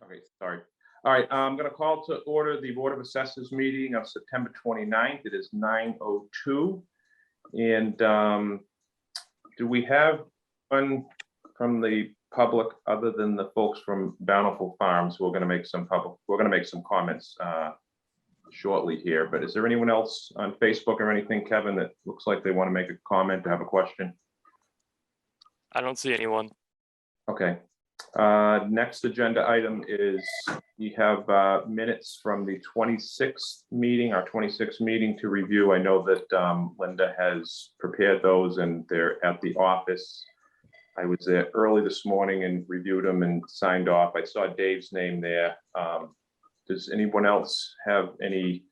Okay, sorry. All right, I'm going to call to order the Board of Assessors meeting of September 29th. It is 9:02. And do we have one from the public other than the folks from Bountiful Farms? We're going to make some comments shortly here, but is there anyone else on Facebook or anything, Kevin, that looks like they want to make a comment or have a question? I don't see anyone. Okay. Next agenda item is we have minutes from the 26th meeting, our 26th meeting to review. I know that Linda has prepared those and they're at the office. I was there early this morning and reviewed them and signed off. I saw Dave's name there. Does anyone else have any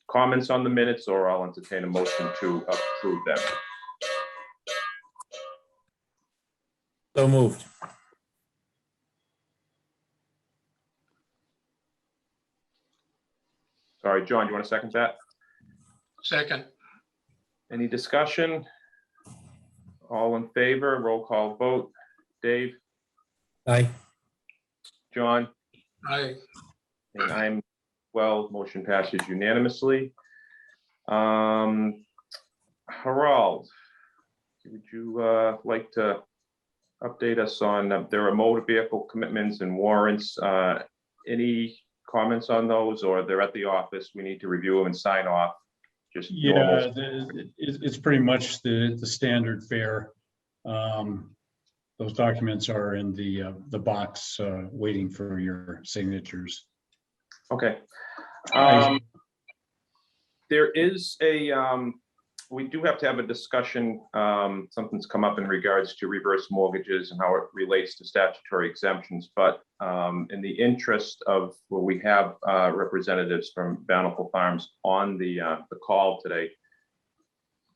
comments on the minutes, or I'll entertain a motion to approve them? So moved. Sorry, John, do you want to second that? Second. Any discussion? All in favor, roll call vote. Dave? Aye. John? Aye. And I'm, well, motion passes unanimously. Harald, would you like to update us on, there are motor vehicle commitments and warrants. Any comments on those, or they're at the office, we need to review them and sign off? Just yeah, it's pretty much the standard fare. Those documents are in the box waiting for your signatures. Okay. There is a, we do have to have a discussion. Something's come up in regards to reverse mortgages and how it relates to statutory exemptions. But in the interest of, well, we have representatives from Bountiful Farms on the call today.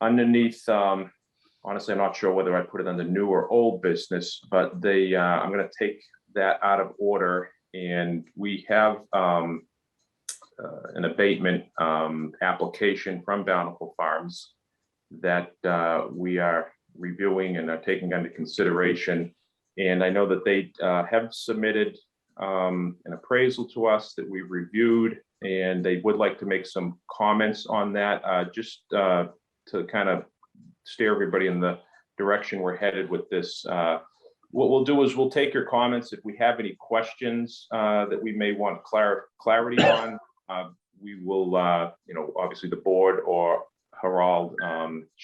Underneath, honestly, I'm not sure whether I put it under new or old business, but they, I'm going to take that out of order. And we have an abatement application from Bountiful Farms that we are reviewing and are taking under consideration. And I know that they have submitted an appraisal to us that we've reviewed, and they would like to make some comments on that, just to kind of steer everybody in the direction we're headed with this. What we'll do is we'll take your comments. If we have any questions that we may want clarity on, we will, you know, obviously the board or Harald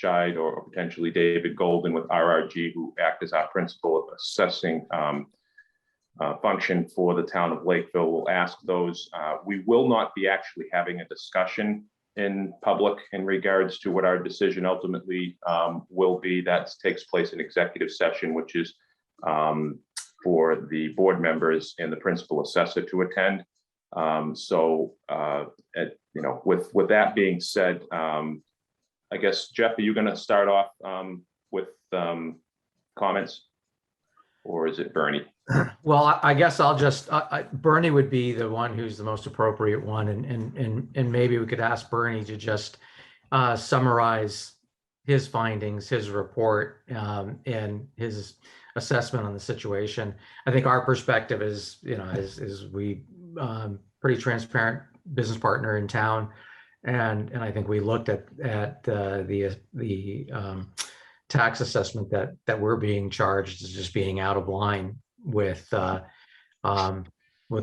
Scheid or potentially David Golden with RRG, who act as our principal assessing function for the town of Lakeville, will ask those. We will not be actually having a discussion in public in regards to what our decision ultimately will be. That takes place in executive session, which is for the board members and the principal assessor to attend. You know, with that being said, I guess, Jeff, are you going to start off with comments, or is it Bernie? Well, I guess I'll just, Bernie would be the one who's the most appropriate one. And maybe we could ask Bernie to just summarize his findings, his report, and his assessment on the situation. I think our perspective is, you know, is we pretty transparent business partner in town. And I think we looked at the tax assessment that we're being charged as just being out of line with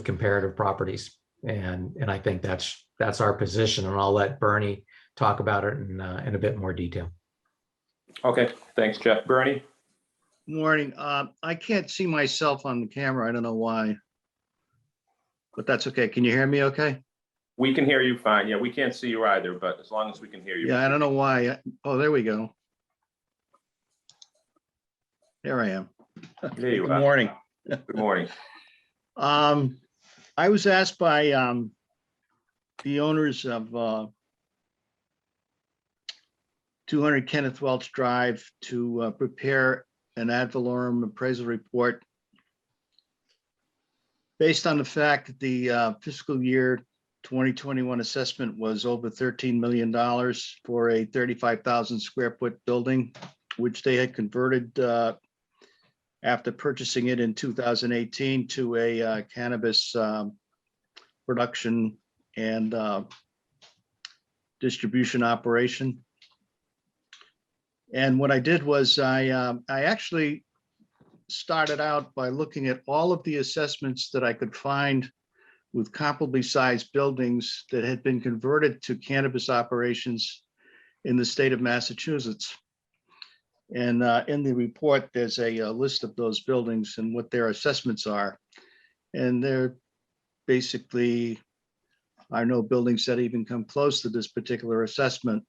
comparative properties, and I think that's our position. And I'll let Bernie talk about it in a bit more detail. Okay, thanks, Jeff. Bernie. Morning. I can't see myself on the camera. I don't know why, but that's okay. Can you hear me okay? We can hear you fine. Yeah, we can't see you either, but as long as we can hear you. Yeah, I don't know why. Oh, there we go. There I am. There you Good are. morning. Good morning. I was asked by the owners of 200 Kenneth Welch Drive to prepare an ad valorem appraisal report based on the fact that the fiscal year 2021 assessment was over $13 million for a 35,000 square foot building, which they had converted after purchasing it in 2018 to a cannabis production and distribution operation. And what I did was I actually started out by looking at all of the assessments that I could find with comparably sized buildings that had been converted to cannabis operations in the state of Massachusetts. And in the report, there's a list of those buildings and what their assessments are. And there basically are no buildings that even come close to this particular assessment.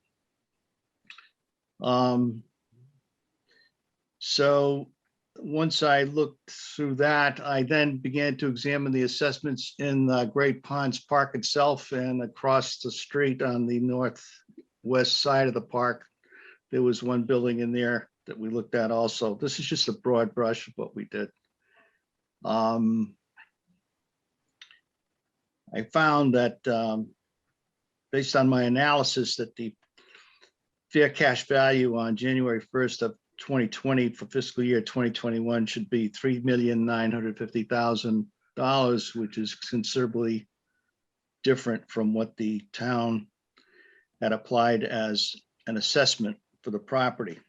So once I looked through that, I then began to examine the assessments in Great Ponds Park itself and across the street on the northwest side of the park. There was one building in there that we looked at also. This is just a broad brush of what we did. I found that based on my analysis that the fair cash value on January 1st of 2020 for fiscal year 2021 should be $3,950,000, which is considerably different from what the town had applied as an assessment for the property.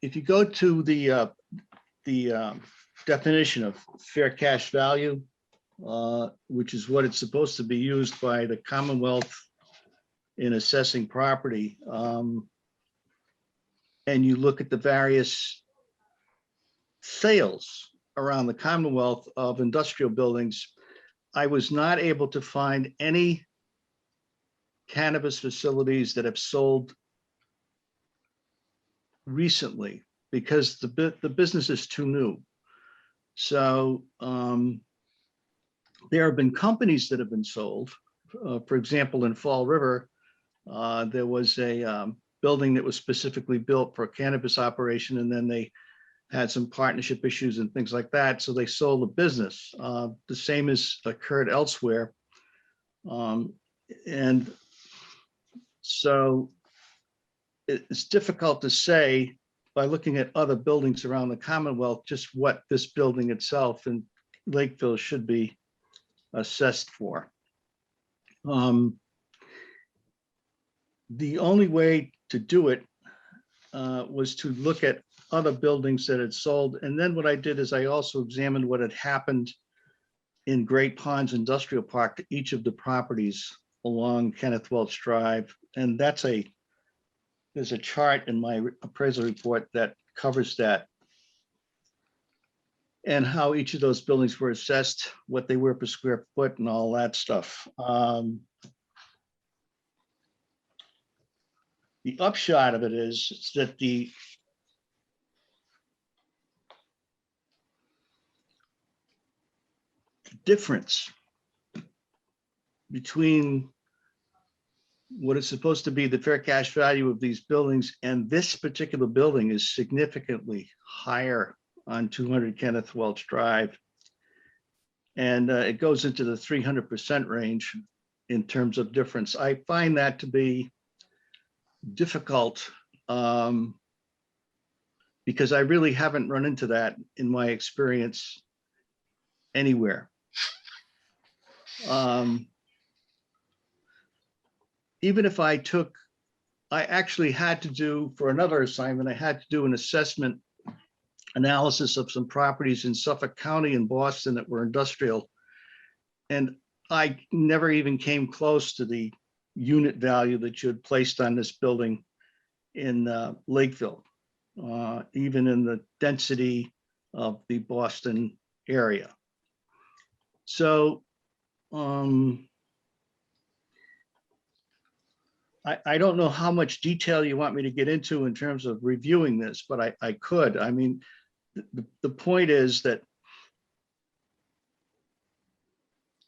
If you go to the definition of fair cash value, which is what it's supposed to be used by the Commonwealth in assessing property, and you look at the various sales around the Commonwealth of industrial buildings, I was not able to find any cannabis facilities that have sold recently because the business is too new. So there have been companies that have been sold. For example, in Fall River, there was a building that was specifically built for a cannabis operation, and then they had some partnership issues and things like that. So they sold the business. The same has occurred elsewhere. And so it's difficult to say by looking at other buildings around the Commonwealth, just what this building itself in Lakeville should be assessed for. The only way to do it was to look at other buildings that had sold. And then what I did is I also examined what had happened in Great Ponds Industrial Park to each of the properties along Kenneth Welch Drive. And there's a chart in my appraisal report that covers that and how each of those buildings were assessed, what they were per square foot and all that stuff. The upshot of it is that the difference between what is supposed to be the fair cash value of these buildings and this particular building is significantly higher on 200 Kenneth Welch Drive. And it goes into the 300% range in terms of difference. I find that to be difficult because I really haven't run into that in my experience anywhere. Even if I actually had to do, for another assignment, I had to do an assessment analysis of some properties in Suffolk County and Boston that were industrial. And I never even came close to the unit value that you had placed on this building in Lakeville, even in the density of the Boston area. So I don't know how much detail you want me to get into in terms of reviewing this, but I could. I mean, the point is that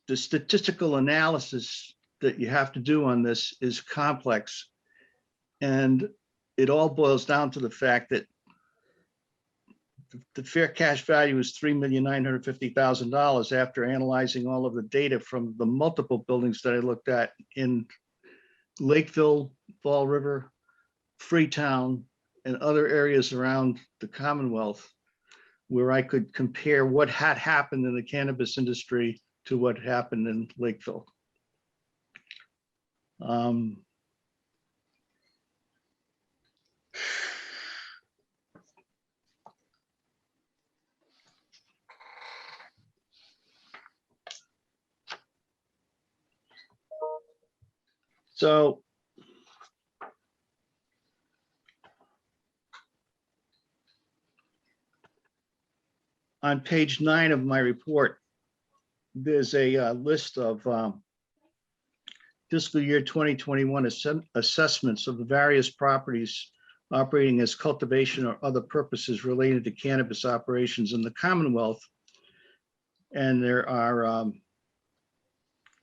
the statistical analysis that you have to do on this is complex. And it all boils down to the fact that the fair cash value is $3,950,000 after analyzing all of the data from the multiple buildings that I looked at in Lakeville, Fall River, Freetown, and other areas around the Commonwealth, where I could compare what had happened in the cannabis industry to what happened in Lakeville. So on page 9 of my report, there's a list of fiscal year 2021 assessments of the various properties operating as cultivation or other purposes related to cannabis operations in the Commonwealth. And there are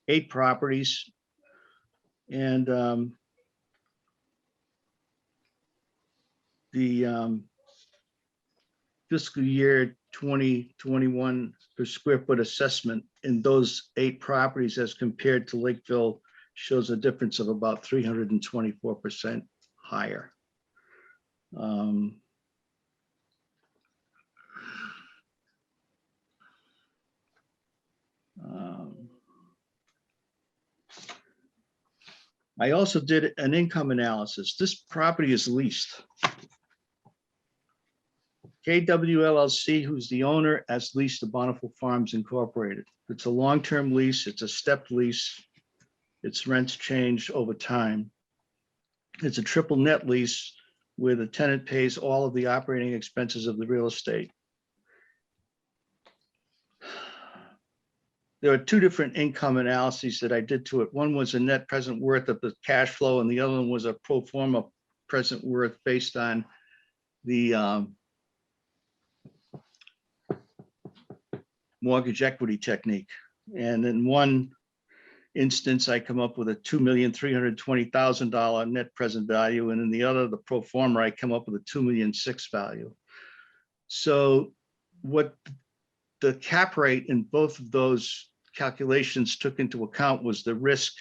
8 properties. And the fiscal year 2021 per square foot assessment in those 8 properties as compared to Lakeville shows a difference of about 324% higher. I also did an income analysis. This property is leased. KWLLC, who's the owner, has leased to Bountiful Farms Incorporated. It's a long-term lease. It's a stepped lease. Its rents change over time. It's a triple net lease where the tenant pays all of the operating expenses of the real estate. There are 2 different income analyses that I did to it. One was a net present worth of the cash flow, and the other one was a pro forma present worth based on the mortgage equity technique. And in one instance, I come up with a $2,320,000 net present value. And in the other, the pro forma, I come up with a $2,006,000 value. So what the cap rate in both of those calculations took into account was the risk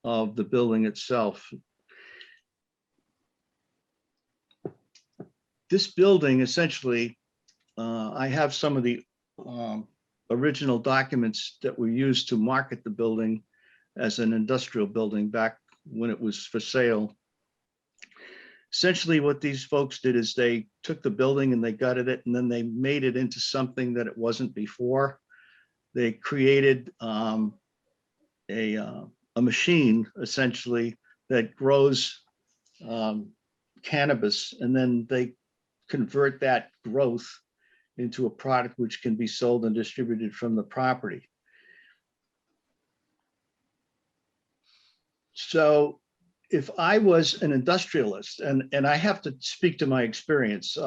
of the building itself. This building, essentially, I have some of the original documents that were used to market the building as an industrial building back when it was for sale. Essentially, what these folks did is they took the building and they gutted it, and then they made it into something that it wasn't before. They created a machine, essentially, that grows cannabis, and then they convert that growth into a product which can be sold and distributed from the property. So if I was an industrialist, and I have to speak to my experience,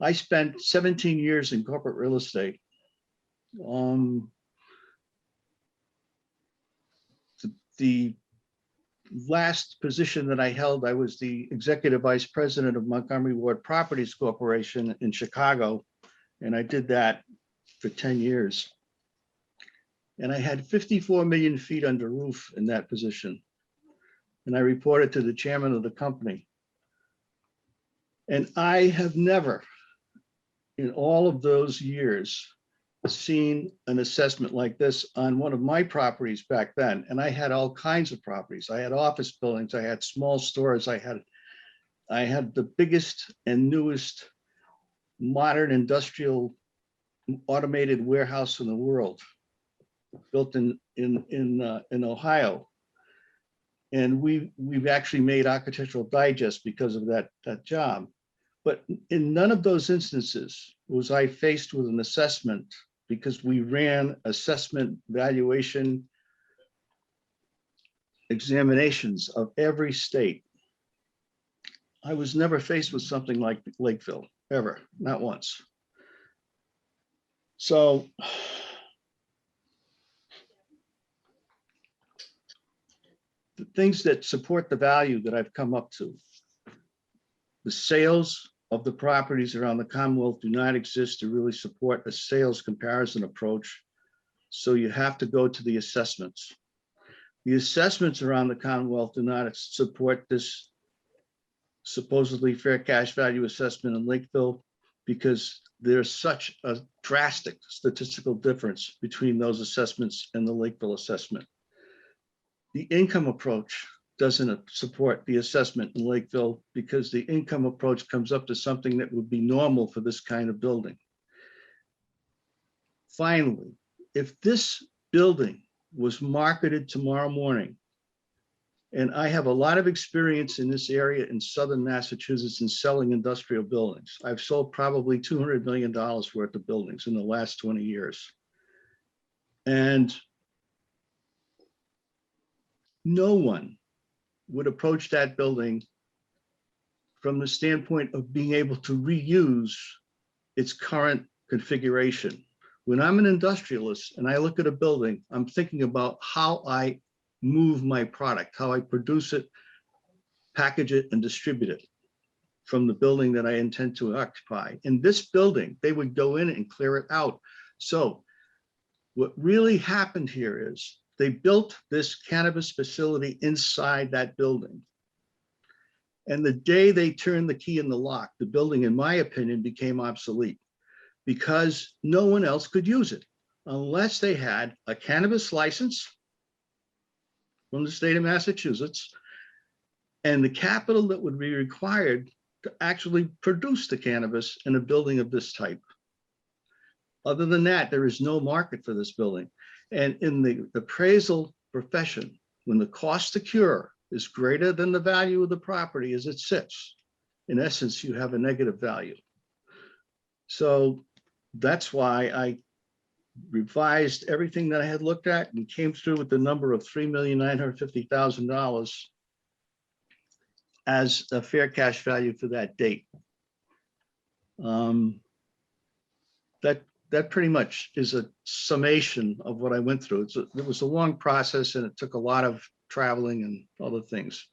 I spent 17 years in corporate real estate. The last position that I held, I was the executive vice president of Montgomery Ward Properties Corporation in Chicago, and I did that for 10 years. And I had 54 million feet under roof in that position. And I reported to the chairman of the company. And I have never, in all of those years, seen an assessment like this on one of my properties back then. And I had all kinds of properties. I had office buildings, I had small stores, I had the biggest and newest modern industrial automated warehouse in the world, built in Ohio. And we've actually made Architectural Digest because of that job. But in none of those instances was I faced with an assessment, because we ran assessment valuation examinations of every state. I was never faced with something like Lakeville, ever, not once. So the things that support the value that I've come up to: the sales of the properties around the Commonwealth do not exist to really support a sales comparison approach. So you have to go to the assessments. The assessments around the Commonwealth do not support this supposedly fair cash value assessment in Lakeville because there's such a drastic statistical difference between those assessments and the Lakeville assessment. The income approach doesn't support the assessment in Lakeville because the income approach comes up to something that would be normal for this kind of building. Finally, if this building was marketed tomorrow morning, and I have a lot of experience in this area in southern Massachusetts in selling industrial buildings. I've sold probably $200 million worth of buildings in the last 20 years. And no one would approach that building from the standpoint of being able to reuse its current configuration. When I'm an industrialist and I look at a building, I'm thinking about how I move my product, how I produce it, package it, and distribute it from the building that I intend to occupy. In this building, they would go in and clear it out. So what really happened here is they built this cannabis facility inside that building. And the day they turned the key in the lock, the building, in my opinion, became obsolete because no one else could use it unless they had a cannabis license from the state of Massachusetts, and the capital that would be required to actually produce the cannabis in a building of this type. Other than that, there is no market for this building. And in the appraisal profession, when the cost to cure is greater than the value of the property as it sits, in essence, you have a negative value. So that's why I revised everything that I had looked at and came through with the number of $3,950,000 as a fair cash value for that date. That pretty much is a summation of what I went through. It was a long process and it took a lot of traveling and other things,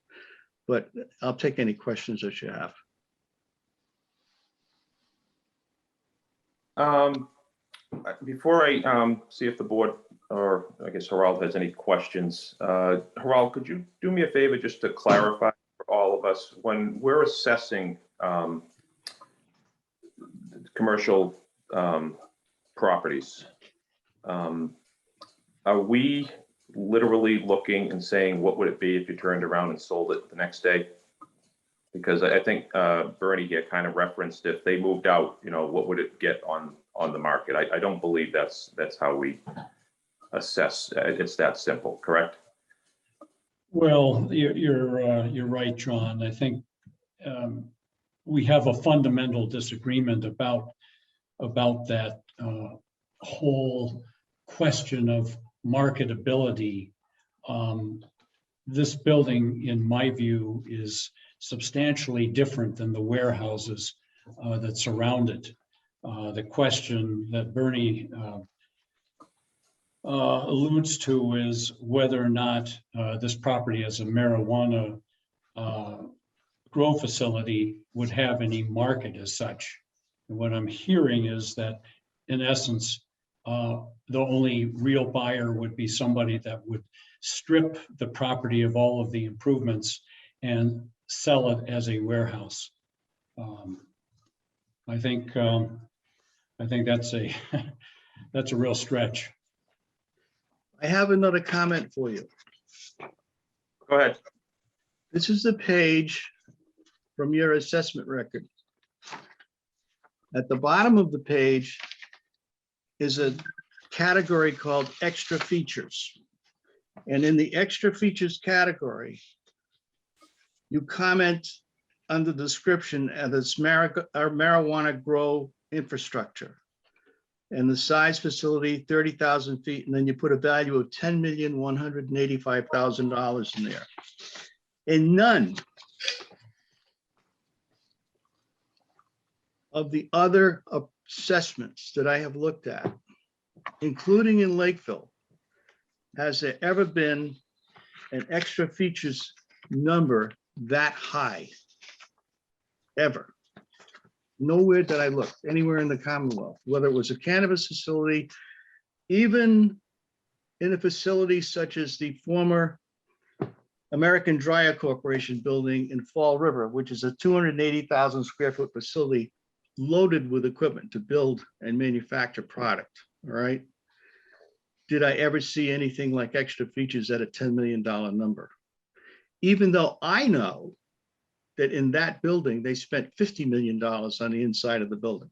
but I'll take any questions that you have. Before I see if the board, or I guess Harald has any questions, Harald, could you do me a favor just to clarify for all of us, when we're assessing commercial properties, are we literally looking and saying, what would it be if you turned around and sold it the next day? Because I think Bernie here kind of referenced if they moved out, you know, what would it get on the market? I don't believe that's how we assess. It's that simple, correct? Well, you're right, John. I think we have a fundamental disagreement about that whole question of marketability. This building, in my view, is substantially different than the warehouses that surround it. The question that Bernie alludes to is whether or not this property as a marijuana grow facility would have any market as such. And what I'm hearing is that, in essence, the only real buyer would be somebody that would strip the property of all of the improvements and sell it as a warehouse. I think that's a that's a real stretch. I have another comment for you. Go ahead. This is the page from your assessment record. At the bottom of the page is a category called extra features. And in the extra features category, you comment under the description as it's marijuana grow infrastructure. And the size facility, 30,000 feet, and then you put a value of $10,185,000 in there. And none of the other assessments that I have looked at, including in Lakeville, has there ever been an extra features number that high, ever. Nowhere did I look, anywhere in the Commonwealth, whether it was a cannabis facility, even in a facility such as the former American Dryer Corporation building in Fall River, which is a 280,000 square foot facility loaded with equipment to build and manufacture product, all right? Did I ever see anything like extra features at a $10 million number? Even though I know that in that building, they spent $50 million on the inside of the building.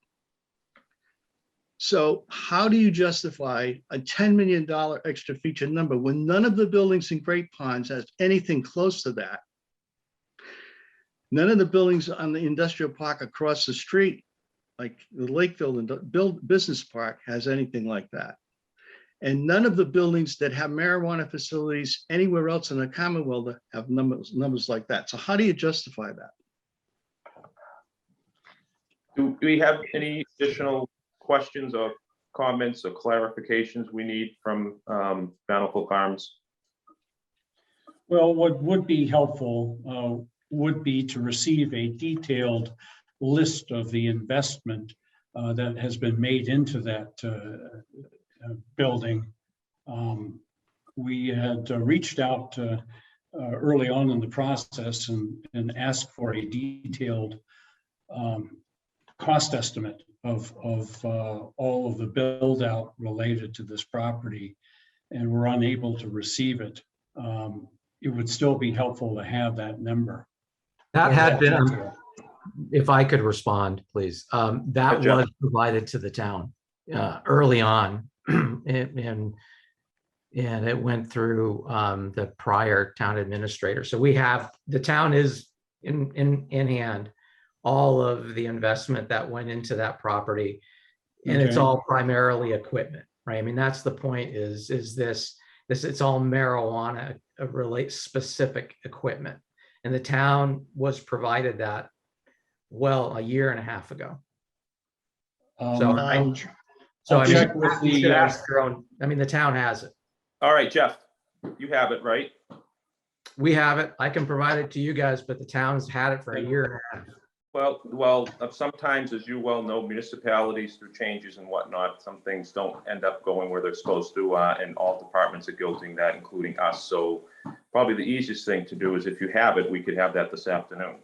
So how do you justify a $10 million extra feature number when none of the buildings in Great Ponds has anything close to that? None of the buildings on the industrial park across the street, like the Lakeville Business Park, has anything like that. And none of the buildings that have marijuana facilities anywhere else in the Commonwealth have numbers like that. So how do you justify that? Do we have any additional questions or comments or clarifications we need from Bountiful Farms? Well, what would be helpful would be to receive a detailed list of the investment that has been made into that building. We had reached out early on in the process and asked for a detailed cost estimate of all of the build out related to this property, and we're unable to receive it. It would still be helpful to have that number. That had been, detail. if I could respond, please, that Jeff. was provided to the town early on. And it went through the prior town administrator. So we have, the town is in hand, all of the investment that went into that property. And it's Okay. all primarily equipment, right? I mean, that's the point is this, it's all marijuana relate specific equipment. And the town was provided that, well, a year and a half ago. So I'll I mean, check with you the, should ask your own, I mean, the town has it. All right, Jeff, you have it, right? We have it. I can provide it to you guys, but the town's had it for a year and a half. Well, sometimes, as you well know, municipalities through changes and whatnot, some things don't end up going where they're supposed to, and all departments are guilting that, including us. So probably the easiest thing to do is if you have it, we could have that this afternoon.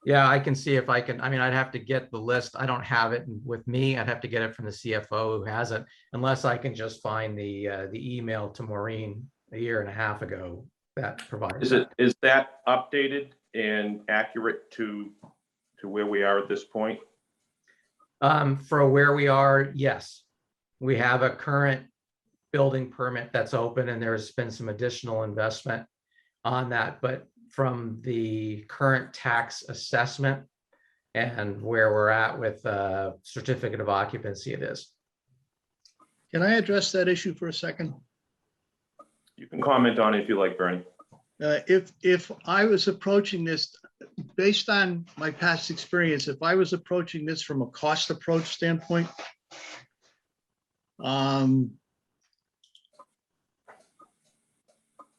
Yeah, I can see if I can, I mean, I'd have to get the list. I don't have it with me. I'd have to get it from the CFO who has it, unless I can just find the email to Maureen a year and a half ago that provides. Is that updated and accurate to where we are at this point? For where we are, yes. We have a current building permit that's open and there's been some additional investment on that, but from the current tax assessment and where we're at with certificate of occupancy, it is. Can I address that issue for a second? You can comment on it if you like, Bernie. If I was approaching this, based on my past experience, if I was approaching this from a cost approach standpoint,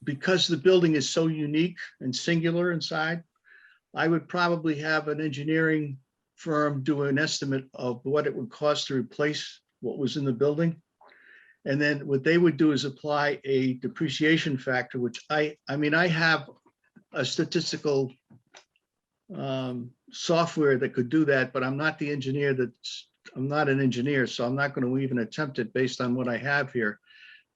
because the building is so unique and singular inside, I would probably have an engineering firm do an estimate of what it would cost to replace what was in the building. And then what they would do is apply a depreciation factor, which I mean, I have a statistical software that could do that, but I'm not the engineer I'm not an engineer, so I'm not going to even attempt it based on what I have here.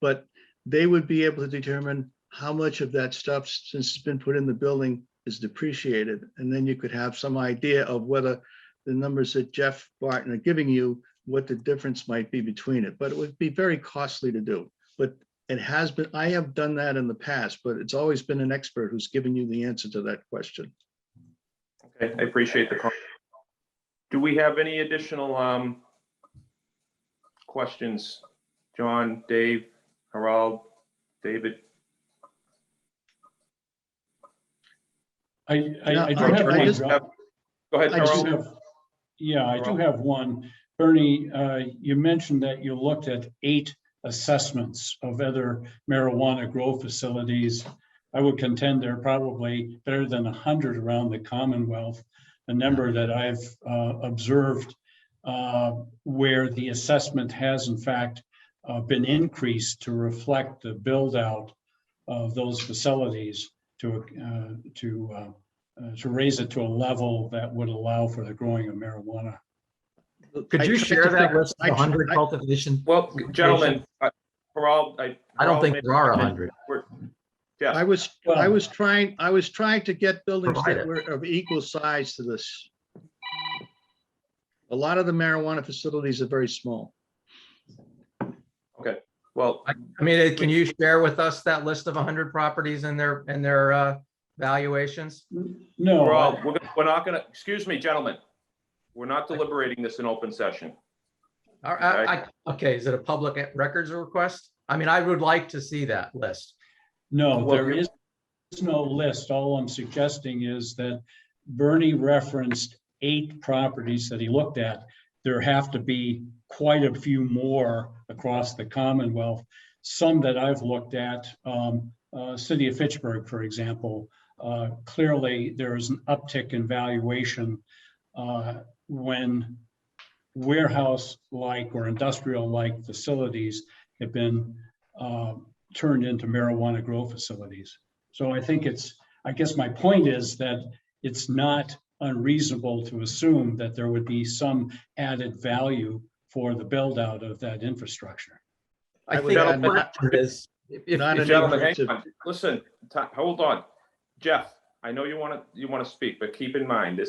But they would be able to determine how much of that stuff, since it's been put in the building, is depreciated. And then you could have some idea of whether the numbers that Jeff Barton are giving you, what the difference might be between it. But it would be very costly to do. But it has been, I have done that in the past, but it's always been an expert who's given you the answer to that question. Okay, I appreciate the comment. Do we have any additional questions? John, Dave, Harald, David? I do have I one. just- Go ahead, I just Harald. I do have one. Bernie, you mentioned that you looked at 8 assessments of other marijuana grow facilities. I would contend there are probably better than 100 around the Commonwealth. a number that I've observed where the assessment has in fact been increased to reflect the build out of those facilities to raise it to a level that would allow for the growing of marijuana. Could I you tried share to that figure- list of 100 I- cultivation? Well, gentlemen, for all. I don't think there are 100. Yes. I was trying to get buildings Provide that it. were of equal size to this. A lot of the marijuana facilities are very small. Okay, well, I mean, can you share with us that list of 100 properties and their valuations? No, we're not gonna, excuse me, gentlemen. We're not deliberating this in open session. Okay, is it a public records request? I mean, I would like to see that list. no, Well, there is no list. All I'm suggesting is that Bernie referenced 8 properties that he looked at. There have to be quite a few more across the Commonwealth. Some that I've looked at, City of Fitchburg, for example, clearly there is an uptick in valuation when warehouse-like or industrial-like facilities have been turned into marijuana grow facilities. So I think I guess my point is that it's not unreasonable to assume that there would be some added value for the build out of that infrastructure. I would think add the not- question is, not an Gentlemen, hang acreage of- on. Listen, hold on. Jeff, I know you want to speak, but keep in mind,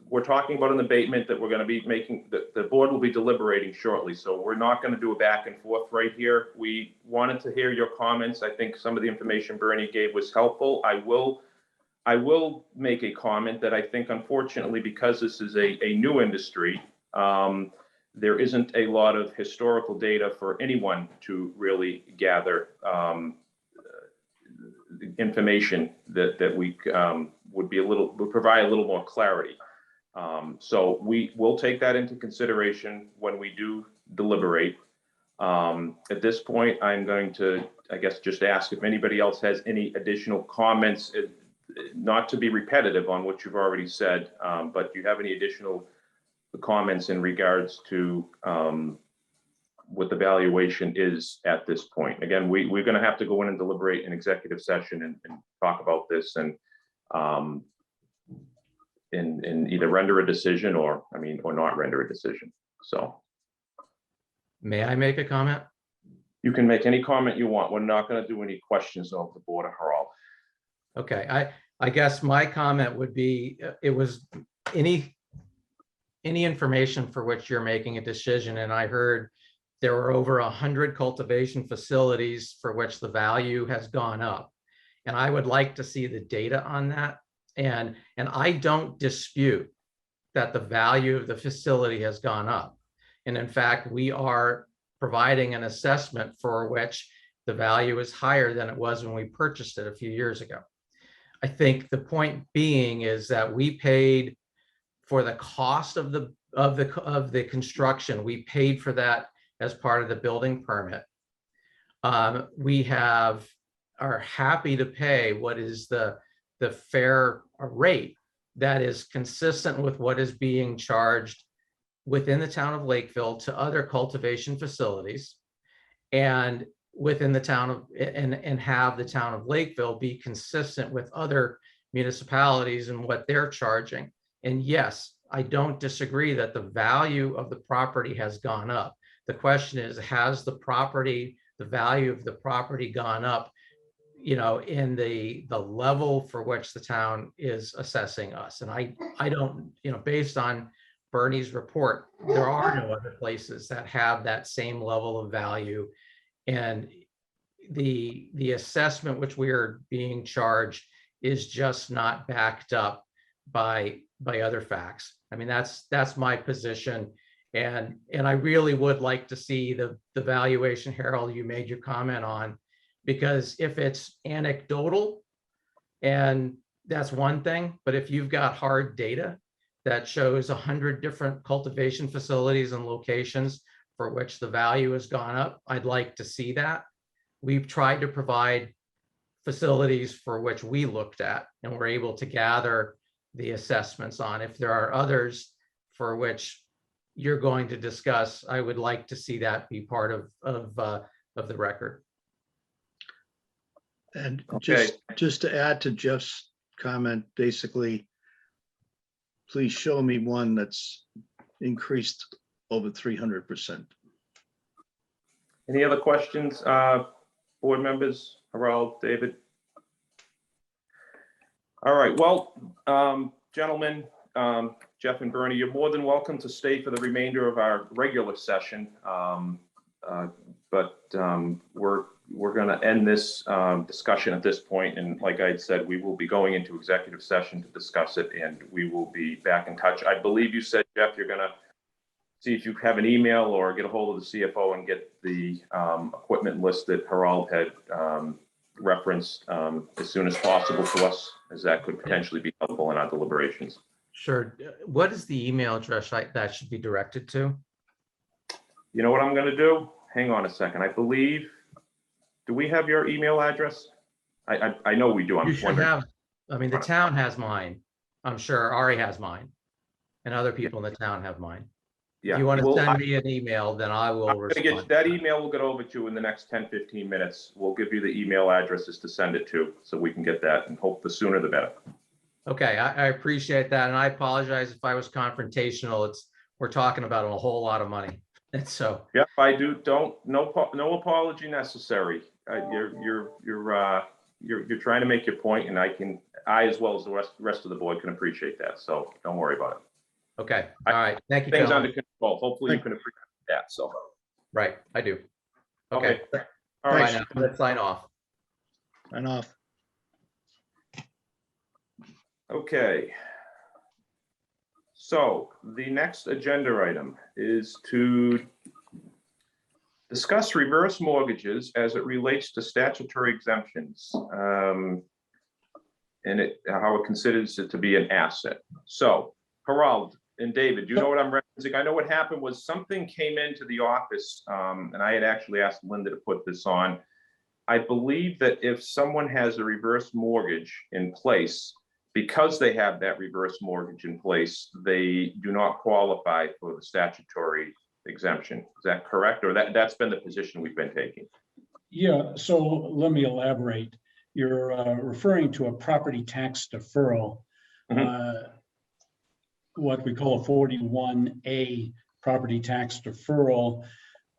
we're talking about an abatement that we're going to be making, the board will be deliberating shortly. So we're not going to do a back and forth right here. We wanted to hear your comments. I think some of the information Bernie gave was helpful. I will make a comment that I think, unfortunately, because this is a new industry, there isn't a lot of historical data for anyone to really gather information that we would provide a little more clarity. So we will take that into consideration when we do deliberate. At this point, I'm going to, I guess, just ask if anybody else has any additional comments, not to be repetitive on what you've already said, but do you have any additional comments in regards to what the valuation is at this point? Again, we're going to have to go in and deliberate in executive session and talk about this and either render a decision or not render a decision. So may I make a comment? you can make any comment you want. We're not going to do any questions of the board of Harald. Okay, I guess my comment would be, it was any information for which you're making a decision, and I heard there were over 100 cultivation facilities for which the value has gone up. And I would like to see the data on that. And I don't dispute that the value of the facility has gone up. And in fact, we are providing an assessment for which the value is higher than it was when we purchased it a few years ago. I think the point being is that we paid for the cost of the construction. We paid for that as part of the building permit. We are happy to pay what is the fair rate that is consistent with what is being charged within the town of Lakeville to other cultivation facilities, and within the town of, and have the town of Lakeville be consistent with other municipalities and what they're charging. And yes, I don't disagree that the value of the property has gone up. The question is, has the value of the property gone up, in the level for which the town is assessing us? And I don't, based on Bernie's report, there are no other places that have that same level of value. And the assessment which we are being charged is just not backed up by other facts. I mean, that's my position. And I really would like to see the valuation, Harold, you made your comment on, because if it's anecdotal, and that's one thing, but if you've got hard data that shows 100 different cultivation facilities and locations for which the value has gone up, I'd like to see that. We've tried to provide facilities for which we looked at, and we're able to gather the assessments on. If there are others for which you're going to discuss, I would like to see that be part of the record. And Okay. just to add to Jeff's comment, basically, please show me one that's increased over 300%. Any other questions, board members, Harold, David? All right, well, gentlemen, Jeff and Bernie, you're more than welcome to stay for the remainder of our regular session. But we're going to end this discussion at this point. And like I said, we will be going into executive session to discuss it, and we will be back in touch. I believe you said, Jeff, you're going to see if you have an email or get a hold of the CFO and get the equipment list that Harold had referenced as soon as possible to us, as that could potentially be helpful in our deliberations. Sure. What is the email address that should be directed to? You know what I'm going to do? Hang on a second. I believe, do we have your email address? I know we do. I'm You should wondering. have, I mean, the town has mine. I'm sure Ari has mine. And other people in the town have mine. Yeah. If you want to Well, send me an email, then I will I'm gonna respond. get that email. Will get over to you in the next 10-15 minutes. We'll give you the email addresses to send it to, so we can get that, and hope the sooner the better. Okay, I appreciate that. And I apologize if I was confrontational. We're talking about a whole lot of money. And so, Yep, I do. No apology necessary. You're trying to make your point, and I as well as the rest of the board can appreciate that. So don't worry about it. okay, all right. Thank you, Things gentlemen. under control. Hopefully you can appreciate that. So. Right, I do. Okay, All bye right. now. Let's sign off. And off. Okay. So the next agenda item is to discuss reverse mortgages as it relates to statutory exemptions, and how it considers it to be an asset. So Harold and David, you know what I'm referencing? I know what happened was something came into the office, and I had actually asked Linda to put this on. I believe that if someone has a reverse mortgage in place, because they have that reverse mortgage in place, they do not qualify for the statutory exemption. Is that correct? Or that's been the position we've been taking? Yeah, so let me elaborate. You're referring to a property tax deferral, what we call a 41A property tax deferral,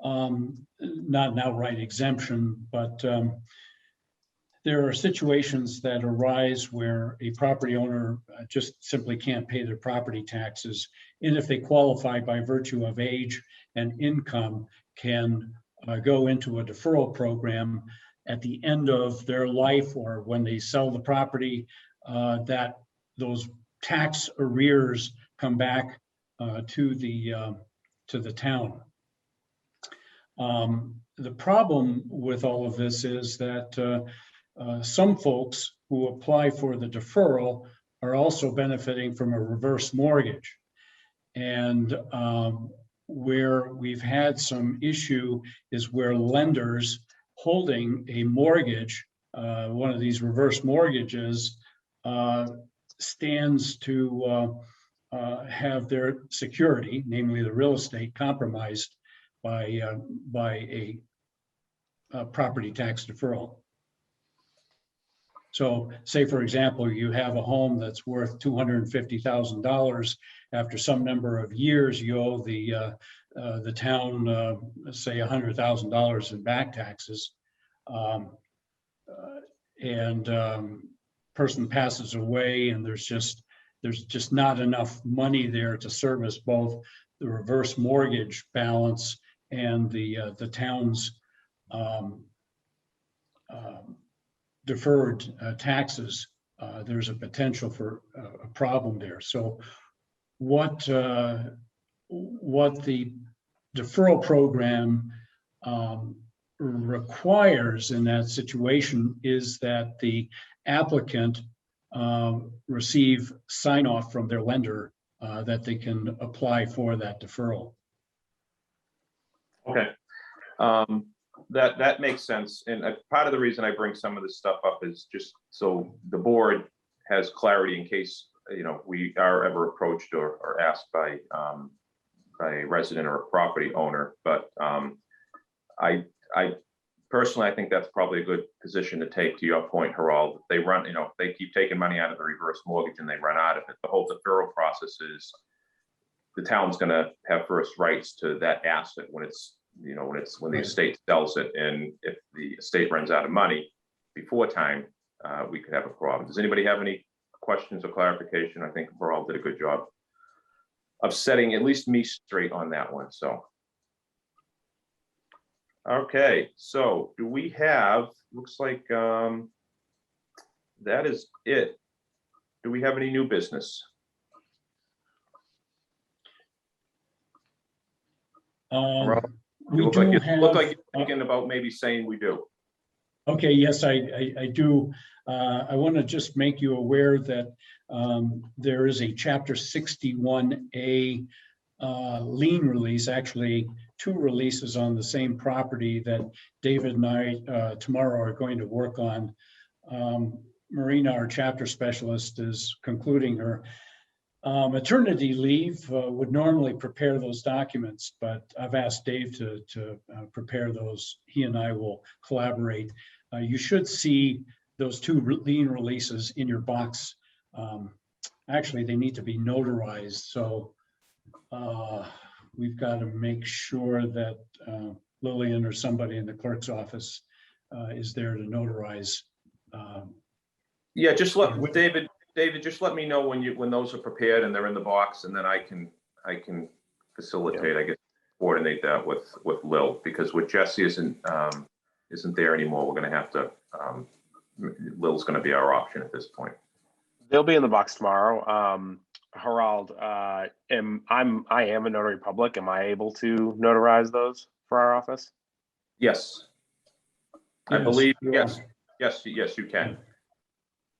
not an outright exemption, but there are situations that arise where a property owner just simply can't pay their property taxes. And if they qualify by virtue of age and income, can go into a deferral program at the end of their life, or when they sell the property, that those tax arrears come back to the town. The problem with all of this is that some folks who apply for the deferral are also benefiting from a reverse mortgage. And where we've had some issue is where lenders holding a mortgage, one of these reverse mortgages, stands to have their security, namely the real estate, compromised by a property tax deferral. So say, for example, you have a home that's worth $250,000. After some number of years, you owe the town, say $100,000 in back taxes. Person passes away, and there's just not enough money there to service both the reverse mortgage balance and the town's deferred taxes. There's a potential for a problem there. So what the deferral program requires in that situation is that the applicant receive sign off from their lender that they can apply for that deferral. Okay. That makes sense. And part of the reason I bring some of this stuff up is just so the board has clarity in case we are ever approached or asked by a resident or a property owner, but I personally, I think that's probably a good position to take, to your point, Harold. If they run, if they keep taking money out of the reverse mortgage and they run out of it, the whole deferral process is the town's gonna have first rights to that asset when it's, when the Right. estate sells it. And if the estate runs out of money before time, we could have a problem. Does anybody have any questions or clarification? I think Harold did a good job of setting at least me straight on that one, so. Okay, so do we have, looks like that is it. Do we have any new business? We You look do like you have. look like you're thinking about maybe saying we do. Okay, yes, I do. I want to just make you aware that there is a Chapter 61A lien release, actually two releases on the same property that David and I tomorrow are going to work on. Marina, our chapter specialist, is concluding her maternity leave, would normally prepare those documents, but I've asked Dave to prepare those. He and I will collaborate. You should see those two lien releases in your box. Actually, they need to be notarized, so we've got to make sure that Lillian or somebody in the clerk's office is there to notarize. Yeah, just let David, just let me know when those are prepared and they're in the box, and then I can facilitate, I guess, coordinate that with Lil, because with Jesse isn't there anymore. We're gonna have to, Lil's gonna be our option at this point. They'll be in the box tomorrow. Harald, I am a notary public. Am I able to notarize those for our office? Yes. I Yes, believe, you yes, are. yes, you can.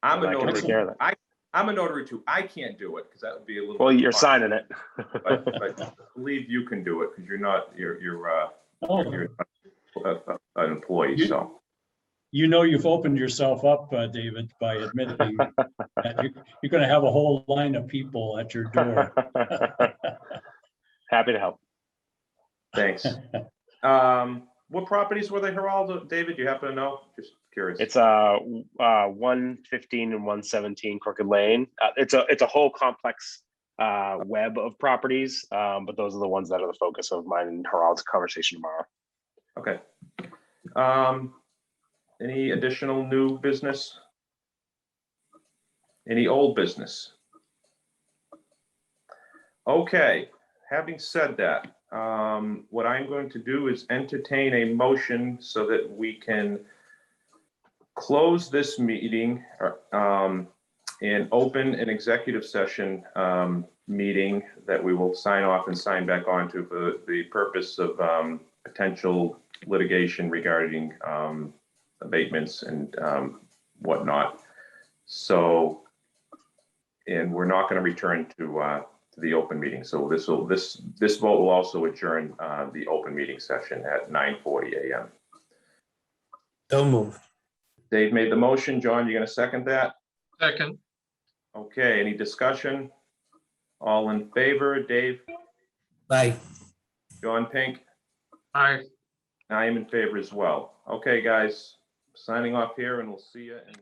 I'm a Then I can notary. take care of that. I'm a notary too. I can't do it because that would be a little. Well, bit you're hard, signing it. but I believe you can do it because you're not Oh, an employee. So you know, you've opened yourself up, David, by admitting that you're going to have a whole line of people at your door. Happy to help. thanks. What properties were they, Harold? David, you happen to know? Just curious. It's 115 and 117 Crooked Lane. It's a whole complex web of properties, but those are the ones that are the focus of mine and Harald's conversation tomorrow. Okay. Any additional new business? Any old business? Okay, having said that, what I'm going to do is entertain a motion so that we can close this meeting and open an executive session meeting that we will sign off and sign back on to for the purpose of potential litigation regarding abatements and whatnot. So, and we're not going to return to the open meeting. So this vote will also adjourn the open meeting session at 9:40 a.m. So moved. Dave made the motion. John, you going to second that? Second. Okay, any discussion? All in favor? Dave? Aye. John Pink? Aye. I am in favor as well. Okay, guys, signing off here, and we'll see you in